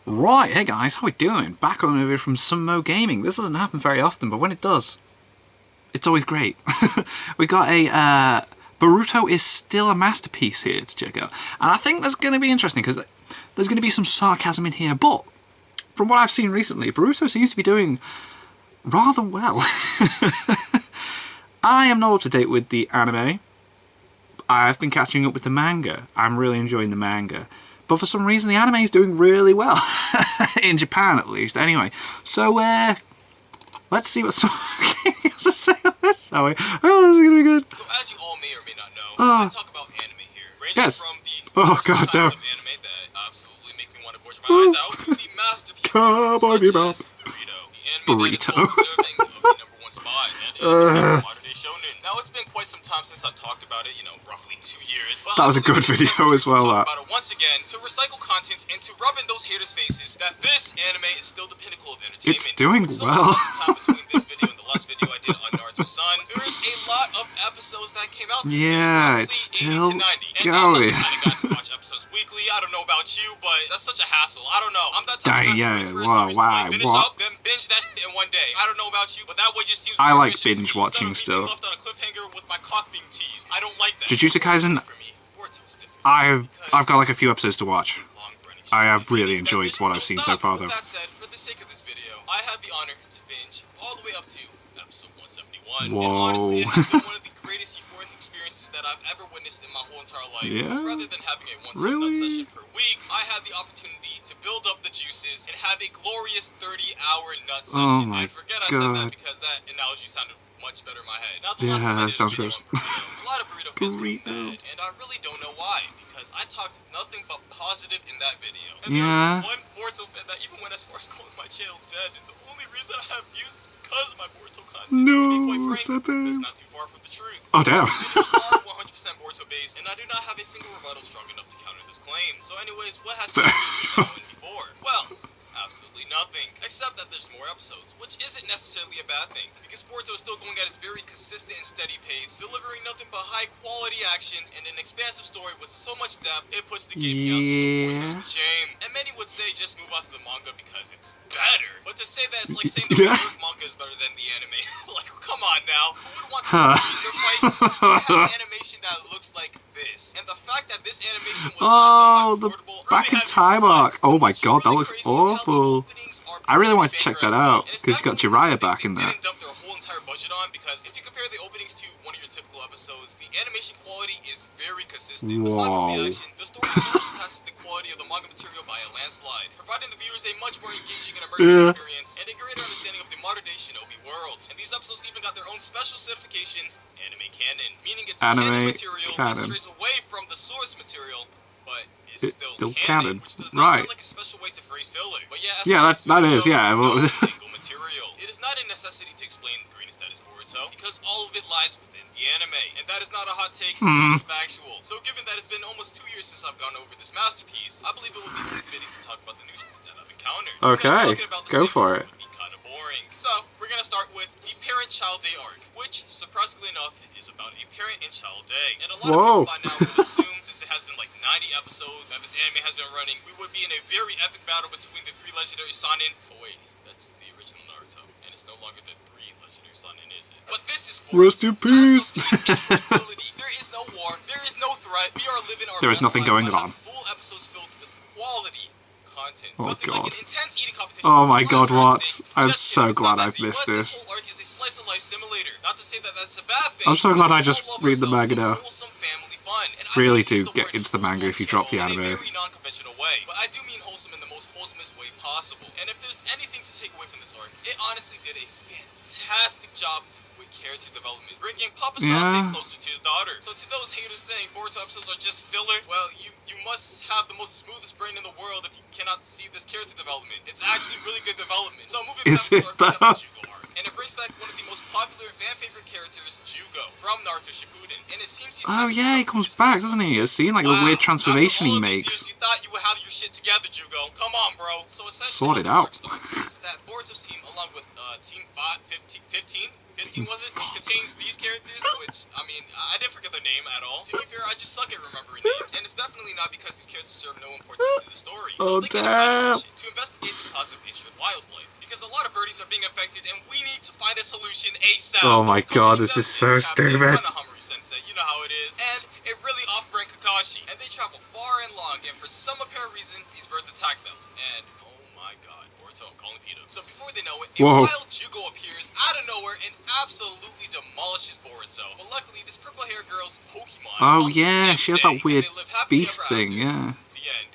Right, hey guys, how we doing? Back on over from Sunmo Gaming. This doesn't happen very often, but when it does, it's always great. We got a Boruto is still a masterpiece here to check out, and I think that's going to be interesting because there's going to be some sarcasm in here. But from what I've seen recently, Boruto seems to be doing rather well. I am not up to date with the anime. I've been catching up with the manga. I'm really enjoying the manga. But for some reason, the anime is doing really well. In Japan, at least. Anyway, so, let's see what someone has to say on this, shall we? Oh, this is going to be good. So, as you all may or may not know, I talk about anime here. Ranging from the God, no. of anime that absolutely make me want to gorge my eyes out to the masterpieces such as Boruto. The anime that is well deserving of the #1 spot. And modern-day shonen. Now, it's been quite some time since I talked about it, roughly 2 years. That was a good video as well, that. About it once again, to recycle content and to rub in those haters' faces that this anime is still the pinnacle of entertainment. It's doing well. Between this video and the last video I did on Naruto-san, there is a lot of episodes that came out since yeah, then, it's still going. And I kind of got to watch episodes weekly. I don't know about you, but that's such a hassle. I don't know. I'm that type of yeah, finish up, then binge that shit in one day. I don't know about you, but that way just seems I like efficient binge to me. watching still. Left on a cliffhanger with my cock being teased. I don't like that. Jujutsu Kaisen, I've got like a few episodes to watch. I have really enjoyed what I've seen so far, though. With that said, for the sake of this video, I had the honor to binge all the way up to episode 171. Whoa. And honestly, it has been one of the greatest euphoric experiences that I've ever witnessed in my whole entire life. Yeah? Because rather than having a one-time nut session per week, I had the opportunity to build up the juices and have a glorious 30-hour nut session. Oh my I forget I said that because that analogy sounded much better in my head. Now, the last time I did sounds a video gross. on Boruto, a lot of Boruto fans got mad, and I really don't know why, because I talked nothing but positive in that video. And there was this one Boruto fan that even went as far as calling my channel dead, and the only reason I have views is because of my Boruto content. To be quite frank, it's not too far from the truth. Oh, damn. are 100% Boruto based, and I do not have a single rebuttal strong enough to counter this claim. So anyways, what has been before? Well, absolutely nothing, except that there's more episodes, which isn't necessarily a bad thing, because Boruto is still going at its very consistent and steady pace, delivering nothing but high-quality action and an expansive story with so much depth, it puts the game counts to shame. And many would say just move on to the manga because it's better, but to say that it's like saying the manga is better than the anime, like, come on now, who would want to read their fights? Have animation that looks like this, and the fact that this animation was not done by affordable, back in time arc. Oh my god, that looks awful. I really wanted to check that out because you got Jiraiya back in there. Didn't dump their whole entire budget on, because if you compare the openings to one of your typical episodes, the animation quality is very consistent. Aside from the action, the story surpasses the quality of the manga material by a landslide, providing the viewers a much more engaging and immersive experience and a greater understanding of the modern-day shinobi world. And these episodes even got their own special certification, anime canon, meaning it's canon material that strays away from the source material, but it's still canon, which does not sound like a special way to phrase filler. But yeah, that is, yeah. Legal material. It is not a necessity to explain the greatest that is Boruto, because all of it lies within the anime, and that is not a hot take, it's factual. So given that it's been almost 2 years since I've gone over this masterpiece, I believe it would be fitting to talk about the new shit that I've encountered. Okay, go for it. Would be kind of boring. So we're gonna start with the parent-child day arc, which, surprisingly enough, is about a parent and child day. And a lot of people by now would assume, since it has been like 90 episodes that this anime has been running, we would be in a very epic battle between the 3 legendary Sannin. Oh wait, that's the original Naruto, and it's no longer the 3 legendary Sannin, is it? But this is Rest in peace. There is no war, there is no threat. We are living our There is nothing going on. Full episodes filled with quality content. Oh god. Like an intense eating competition. Oh my god, what? I'm so glad I've missed this. This whole arc is a slice of life simulator. Not to say that that's a bad thing. I'm so glad I just read the manga now. Fun. Really do get into the manga if you drop the anime. In a very non-conventional way, but I do mean wholesome in the most wholesomest way possible. And if there's anything to take away from this arc, it honestly did a fantastic job with character development, bringing Papa Sasuke closer to his daughter. So to those haters saying Boruto episodes are just filler, well, you must have the most smoothest brain in the world if you cannot see this character development. It's actually really good development. So moving past the arc, And it brings back one of the most popular fan-favorite characters, Jugo, from Naruto Shippuden. And it seems he's... Oh yeah, he comes back, doesn't he? I've seen like the weird transformation he makes. You thought you would have your shit together, Jugo. Come on, bro. So Sort essentially, it out. It's that Boruto's team, along with Team 15 was it? Which contains these characters, which, I mean, I didn't forget their name at all. To be fair, I just suck at remembering names. And it's definitely not because these characters serve no importance to the story. So they get assigned to investigate the cause of ancient wildlife. Because a lot of birdies are being affected, and we need to find a solution ASAP. Oh my god, this is so stupid. Sensei, you know how it is. And a really off-brand Kakashi. And they travel far and long, and for some apparent reason, these birds attack them. And, oh my god, Boruto, I'm calling Peter. So before they know it, a wild Jugo appears out of nowhere and absolutely demolishes Boruto. But luckily, this purple-haired girl's Pokemon... Oh yeah, she had that weird beast thing, yeah. yeah. The end.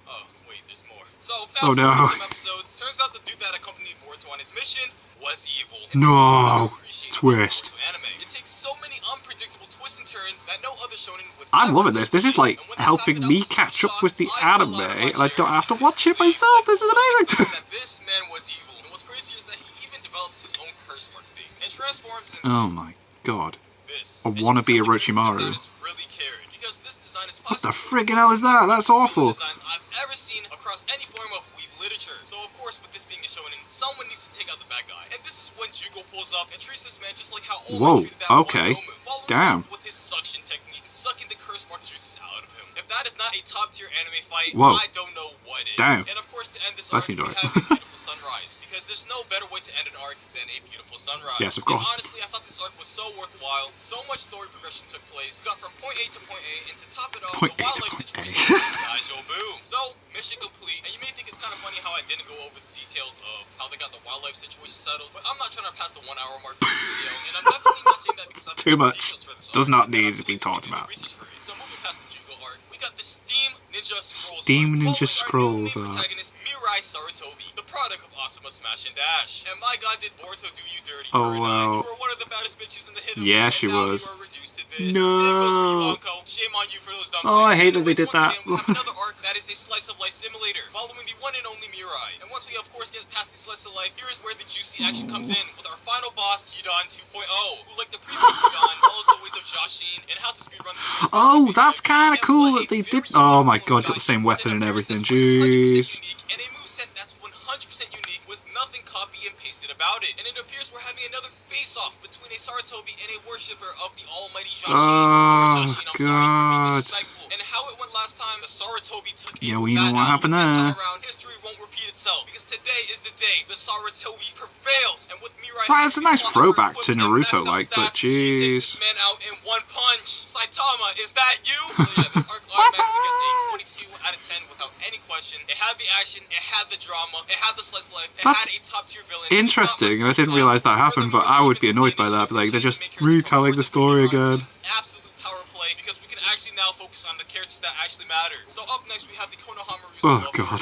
Oh, wait, there's more. So, Oh no. some episodes, turns out the dude that accompanied Boruto on his mission was evil. No, twist. It takes so many unpredictable twists and turns that no other shonen would. I'm loving this. This is like helping me catch up with the anime, and I don't have to watch it myself. This is amazing. This man was evil, and what's crazy is that he even developed his own curse mark thing and transforms into. Oh my god. This. I want to be Orochimaru. Really cared because this design is What the friggin' hell is that? That's awful. Designs I've ever seen across any form of weave literature. So of course, with this being a shonen, someone needs to take out the bad guy. And this is when Jugo pulls up and treats this man just like how All treated that okay. Roman, Damn. With his suction technique, sucking the curse mark juices out of him. If that is not a top tier anime fight, Whoa. I don't know what is. Damn. And of course, to end this That's arc, we enjoyable. have a beautiful sunrise. Because there's no better way to end an arc than a beautiful sunrise. Yes, of course. And honestly, I thought this arc was so worthwhile. So much story progression took place. We got from point A to point A, and to top it off, Point the A to wildlife point A. situation was boom. So, mission complete. And you may think it's kind of funny how I didn't go over the details of how they got the wildlife situation settled, but I'm not trying to pass the 1 hour mark for this video, and I'm definitely not saying that because I've Too much. details for this Does arc, not and need I've to be really talked do the about. research for it. So moving past the Jugo arc, we got the Steam Ninja Scrolls Steam arc, Ninja following Scrolls our new arc. protagonist Mirai Sarutobi, the product of Asuma Smash and Dash. And my god, did Boruto do you dirty, Oh, Kurenai. wow. You were one of the baddest bitches in the hidden Yeah, world, she and now was. you are reduced to this. No. Same goes for you, Anko. Shame on you for those dumb Oh, I hate that they Anyways, did that. once again, we have another arc that is a slice of life simulator, following the one and only Mirai. And once we of course get past the slice of life, here is where the juicy action comes in with our final boss, Hidan 2.0, who like the previous Hidan follows the ways of Jashin and how to speedrun the Oh, that's kind of cool that they did. Oh my god, got the same weapon and everything. Jeez. And a moveset that's 100% unique with nothing copy and pasted about it. And it appears we're having another face-off between a Sarutobi and a worshipper of the almighty Jashin. Oh, Or Jashin, I'm sorry for being God. disrespectful. And how it went last time, the Sarutobi took a Yeah, well, you know fat what L. happened This time there. around, history won't repeat itself, because today is the day the Sarutobi prevails. And with Mirai, Well, it's a nice throwback to Naruto, like, but she takes jeez. this man out in one punch. Saitama, is that you? So yeah, this arc automatically gets a 22 out of 10 without any question. It had the action, it had the drama, it had the slice of life, it That's had a top tier villain. interesting. I didn't realize that happened, but I would be annoyed by that. Like, they're just retelling the story again. Absolute power play because we can actually now focus on the characters that actually matter. So up next we have the Konohamaru. Oh god.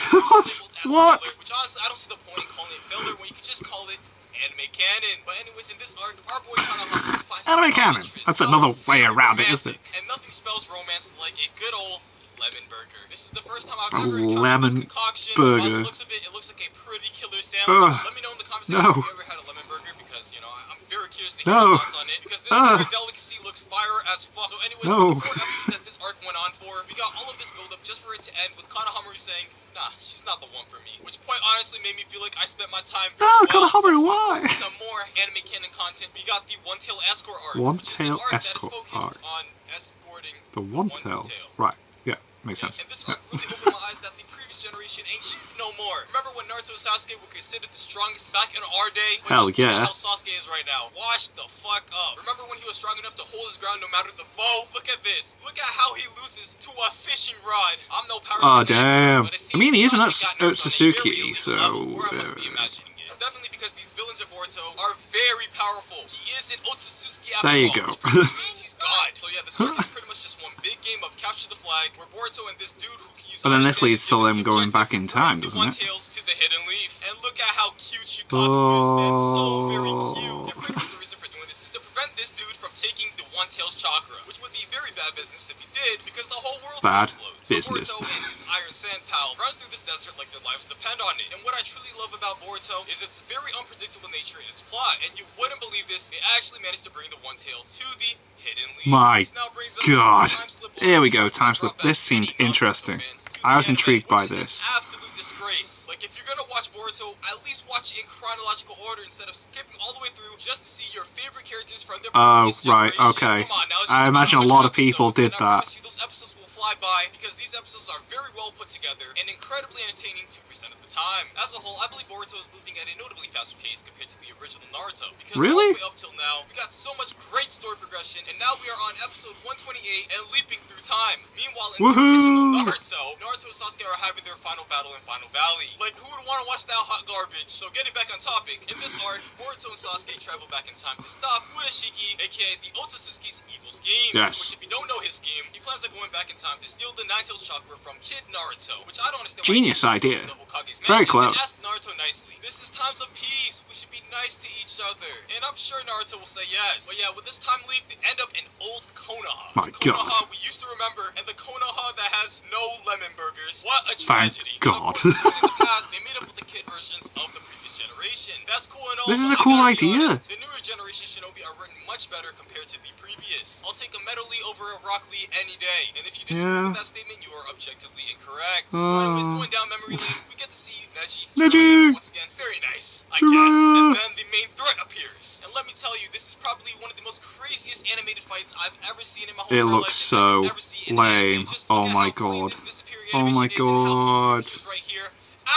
What? Which honestly I don't see the point in calling it filler when you can just call it anime canon. But anyways, in this arc, our boy Konohamaru finds Anime canon. That's another way around it, isn't it? And nothing spells romance like a good old lemon burger. This is the first time I've A ever encountered lemon this concoction. burger. By the looks of it, it looks like a pretty killer sandwich. Let me know in the comments section No. if you ever had a lemon burger because, you know, I'm very curious to hear No. your thoughts on it because this rare delicacy looks fire as fuck. So anyways, No. with the 4 episodes that this arc went on for, we got all of this build up just for it to end with Konohamaru saying, nah, she's not the one for me. Which quite honestly made me feel like I spent my time very No, well. Konohamaru, why? Some more anime canon content. We got the One Tail Escort arc, which is One-tail an arc that is escort focused arc. on escorting The one-tails. Right. Yeah, makes sense. and this arc really opened my eyes that the previous generation ain't shit no more. Remember when Naruto and Sasuke were considered the strongest back in our day? But Hell just look yeah. at how Sasuke is right now. Wash the fuck up. Remember when he was strong enough to hold his ground no matter the foe? Look at this. Look at how he loses to a fishing rod. I'm no power Oh, expert, damn. but it I mean, he seems isn't Sasuke got nerfed on a Otsutsuki, very elite so, level, or I must be imagining it. It's definitely because these villains of Boruto are very powerful. He is an Otsutsuki after There you all, go. which pretty much means he's God. So yeah, this arc is pretty much just one big game of capture the flag, where Boruto and this dude who can use But then this understanding leads to them ability going back in objectives time, bring the doesn't it? One-Tails to the Hidden Leaf. And look at how cute Shikatu is, man. So very cute. And pretty much the reason for doing this is to prevent this dude from taking the One-Tails chakra, which would be very bad business if he did, because the whole world Bad would explode. business. So Boruto and his Iron Sand pal runs through this desert like like their lives depend on it. And what I truly love about Boruto is its very unpredictable nature in its plot. And you wouldn't believe this, they actually managed to bring the One Tail to the Hidden League. My This now brings us God. to the time slip Here we go, that time slip. brought This back seemed many of interesting. Boruto fans to I the was anime, intrigued by which is this. an absolute disgrace. Like, if you're gonna watch Boruto, at least watch it in chronological order instead of skipping all the way through just to see your favorite characters from their Oh, previous right, generation. okay. Come on, now, it's I just imagine a about lot of 100 people episodes, did and I that. promise you those episodes will fly by because these episodes are very well put together and incredibly entertaining 2% of the time. As a whole, I believe Boruto is moving at a notably faster pace compared to the original Naruto. Because Really? all the way up till now, we got so much great story progression, and now we are on episode 128 and leaping through time. Meanwhile, in the original Naruto and Sasuke are having their final battle in Final Valley. Like, who would want to watch that hot garbage? So getting back on topic, in this arc, Boruto and Sasuke travel back in time to stop Murashiki, aka the Otsutsuki's evil schemes. Yes. Which, if you don't know his scheme, he plans on going back in time to steal the Nine-Tails chakra from Kid Naruto. Which I don't understand. Genius why he idea. goes to Hokage's Very mansion clever. and ask Naruto nicely, "This is times of peace. We should be nice to each other." And I'm sure Naruto will say yes. But yeah, with this time leap, they end up in old Konoha. My The Konoha God. we used to remember, and the Konoha that has no lemon burgers. What a Thank tragedy. God. And of course, in the past, they made up with the kid versions of the previous generation. That's cool and all. This is but a I cool gotta be idea. honest, the newer generation Shinobi are written much better compared to the previous. I'll take a Metal Lee over a Rock Lee any day. And if you disagree Yeah. with that statement, you are objectively incorrect. So anyways, going down memory lane, we get to see Neji. Neji! Once again, very nice, I Jiraiya! guess. And then the main threat appears. And let me tell you, this is probably one of the most craziest animated fights I've ever seen in my whole It entire looks life, and I will so ever see in anime. lame. Just look Oh at my how clean God. this disappearing Oh my animation is and how God. cute it is right here.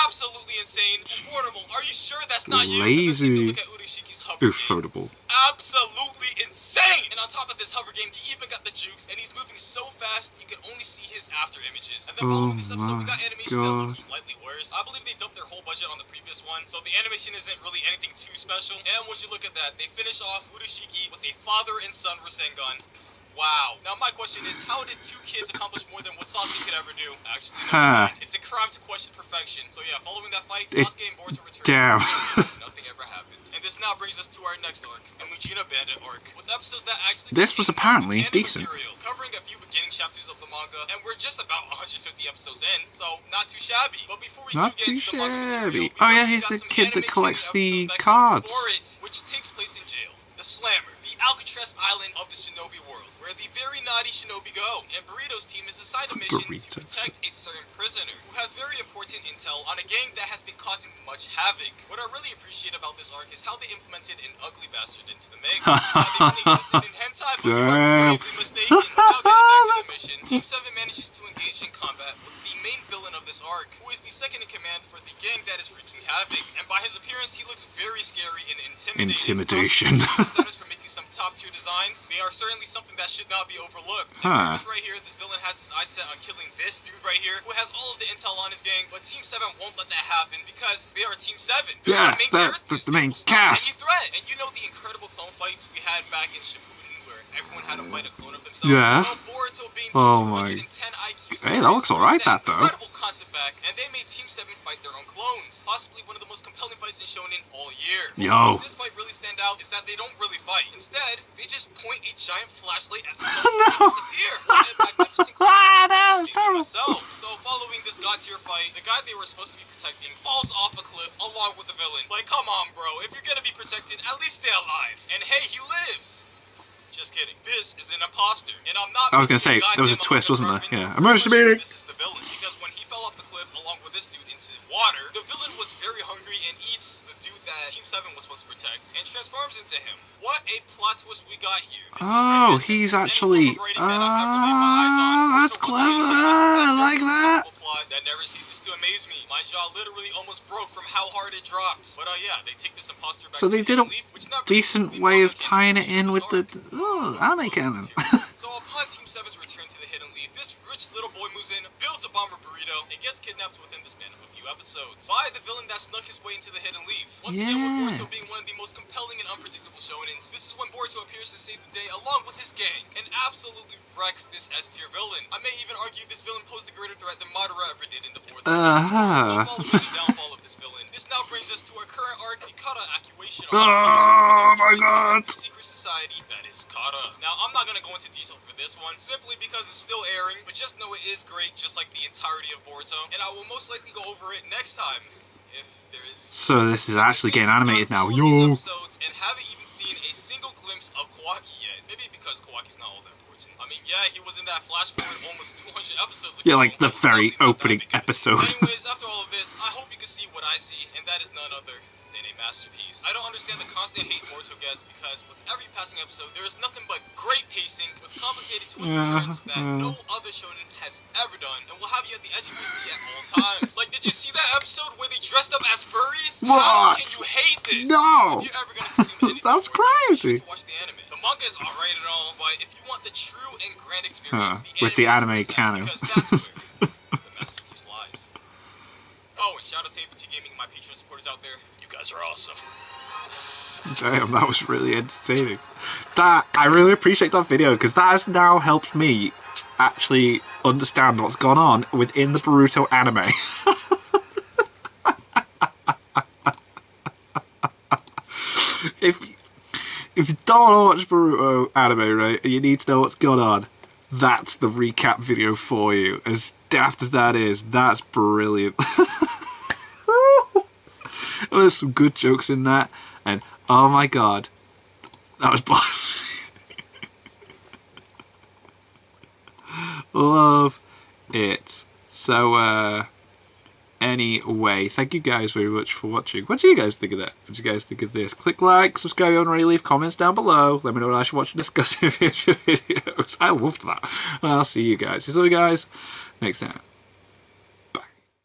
Absolutely insane. Affordable. Are you sure that's not you? Lazy. And then take a look at Urushiki's hover game. Ufotable. Absolutely insane! And on top of this hover game, he even got the jukes, and he's moving so fast you can only see his after images. And then following this episode, we got animation that looks slightly worse. I believe they dumped their whole budget on the previous one, so the animation isn't really anything too special. And once you look at that, they finish off Urushiki with a father and son Rasengan. Wow. Now my question is, how did two kids accomplish more than what Sasuke could ever do? Actually, no. It's a crime to question perfection. So yeah, following that fight, Sasuke and Boruto return. Damn. Nothing ever happened. And this now brings us to our next arc, the Mujina Bandit arc, with episodes that actually This was contain apparently manga decent. material, covering a few beginning chapters of the manga, and we're just about 150 episodes in, so not too shabby. But before we Not do get too into the manga shabby. material, Oh yeah, we he's got the some kid that anime collects training the episodes that come cards. before it, which takes place in jail. The Slammer, the Alcatraz island of the Shinobi world, where the very naughty Shinobi go. And Burrito's team is assigned a mission to protect a certain prisoner who has very important intel on a gang that has been causing much havoc. What I really appreciate about this arc is how they implemented an ugly bastard into the mix. Now, they really invested in hentai, but we were gravely mistaken. Now getting back to the mission, Team 7 manages to engage in combat with the main villain of this arc, who is the second in command for the gang that is wreaking havoc. And by his appearance, he looks very scary and intimidating. Designers for making some top-tier designs. They are certainly something that should not be overlooked. So this right here, this villain has his eyes set on killing this dude right here, who has all of the intel on his gang, but Team 7 won't let that happen because they are Team 7. They're Yeah, the the main main characters. They will stop cast. any threat. And you know the incredible clone fights we had back in Shippuden, where everyone had to fight a clone of themselves? Yeah. Well, Boruto being the Oh my. 210 IQ Hey, that looks alright, that though. incredible concept back, and they made Team 7 fight their own clones. Possibly one of the most compelling fights in Shonen all year. Yo. What makes this fight really stand out is that they don't really fight. Instead, they just point a giant flashlight at the clones and disappear. That was terrible. So following this god tier fight, the guy they were supposed to be protecting falls off a cliff along with the villain. Like, come on, bro. If you're gonna be protected, at least stay alive. And hey, he lives. Just kidding. This is an imposter, and I'm not. I was gonna say, there was a twist, wasn't there? Yeah. Emergency meeting. This is the villain, because when he fell off the cliff along with this dude into water, the villain was very hungry and eats the dude that Team 7 was supposed to protect, and transforms into him. What a plot twist we got here. This is Oh, fantastic. he's Any actually. form of writing that I've ever laid my eyes on. That's So once clever. again, I like that. plot that never ceases to amaze me. My jaw literally almost broke from how hard it dropped. But yeah, they take this imposter back So to they the did a Leaf, which now decent brings way the of tying it in with the anime canon. So upon Team 7's return to the Hidden Leaf, this rich little boy moves in, builds a bomber burrito, and gets kidnapped within the span of a few episodes by the villain that snuck his way into the Hidden Leaf. Once again, with Boruto being one of the most compelling and unpredictable shonens, this is when Boruto appears to save the day along with his gang, and absolutely wrecks this S-tier villain. I may even argue this villain posed a greater threat than Madara ever did in the fourth So following the downfall of this villain, this now brings us to our current arc, the Kata Accuation arc. Oh my God. The secret society that is Kata. Now, I'm not gonna go into detail for this one, simply because it's still airing, but just know it is great, just like the entirety of Boruto, and I will most likely go over it next time, if there is... So this is actually getting animated now, yo! Episodes and haven't even seen a single glimpse of Kawaki yet. Maybe because Kawaki's not all that important. I mean, yeah, he was in that flash forward almost 200 episodes ago. Yeah, like the very opening episode. Anyways, after all of this, I hope you can see what I see, and that is none other than a masterpiece. I don't understand the constant hate Boruto gets, because with every passing episode, there is nothing but great pacing with complicated twists and turns that no other shonen has ever done, and will have you at the edge of your seat at all times. Like, did you see that episode where they dressed up as furries? What? How can you hate this? No! If you're ever gonna consume anything That's crazy. to watch the anime. The manga is alright and all, but if you want the true and grand experience, with the anime is canon. because that's where the masterpiece lies. Oh, and shout out to APT Gaming and my Patreon supporters out there. You guys are awesome. Damn, that was really entertaining. I really appreciate that video, because that has now helped me actually understand what's gone on within the Boruto anime. If you don't want to watch Boruto anime, right, and you need to know what's going on, that's the recap video for you. As daft as that is, that's brilliant. There's some good jokes in that, and oh my god, that was boss. Love it. So, anyway, thank you guys very much for watching. What do you guys think of that? What do you guys think of this? Click like, subscribe if you want to leave comments down below. Let me know what I should watch and discuss in future videos. I loved that. And I'll see you guys. See you guys next time.